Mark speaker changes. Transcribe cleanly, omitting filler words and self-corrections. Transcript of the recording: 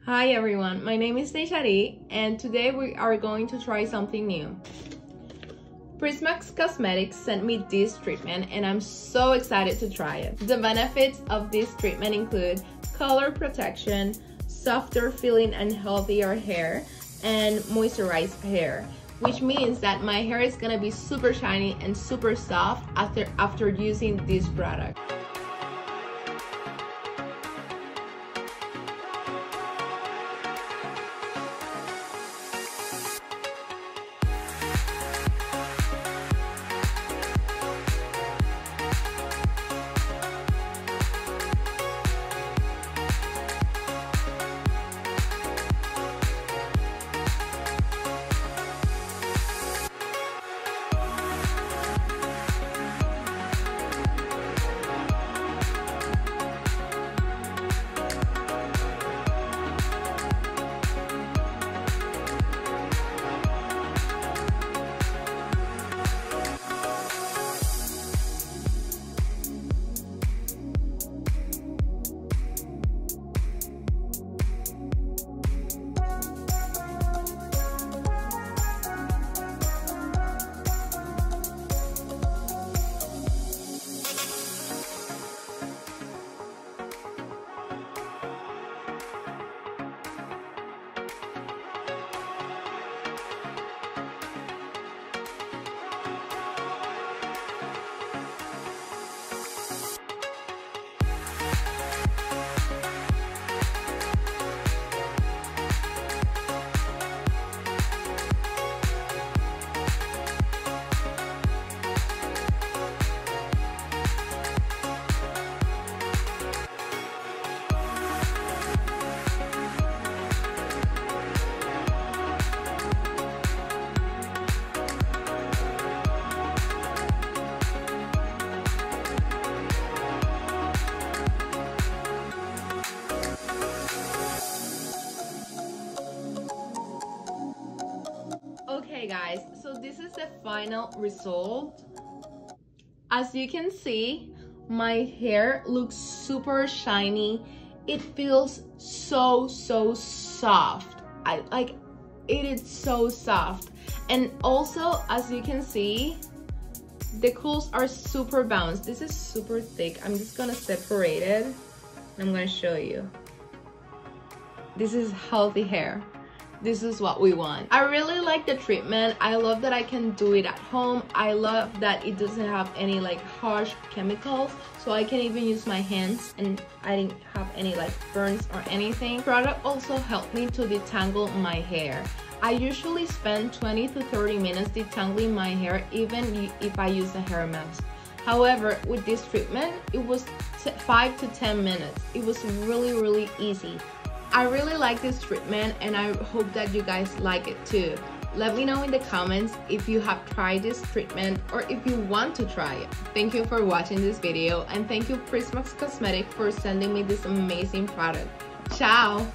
Speaker 1: Hi everyone, my name is Neysharie and today we are going to try something new. Prismax Cosmetics sent me this treatment and I'm so excited to try it. The benefits of this treatment include color protection, softer feeling and healthier hair, and moisturized hair, which means that my hair is gonna be super shiny and super soft after using this product. Okay guys, so this is the final result. As you can see, my hair looks super shiny. It feels so soft. It is so soft. And also, as you can see, the curls are super bounced. This is super thick. I'm just gonna separate it and I'm gonna show you. This is healthy hair. This is what we want. I really like the treatment. I love that I can do it at home. I love that it doesn't have any like harsh chemicals, so I can even use my hands and I didn't have any like burns or anything. The product also helped me to detangle my hair. I usually spend 20 to 30 minutes detangling my hair even if I use a hair mask. However, with this treatment, it was 5 to 10 minutes. It was really easy. I really like this treatment and I hope that you guys like it too. Let me know in the comments if you have tried this treatment or if you want to try it. Thank you for watching this video and thank you Prismax Cosmetics for sending me this amazing product. Ciao!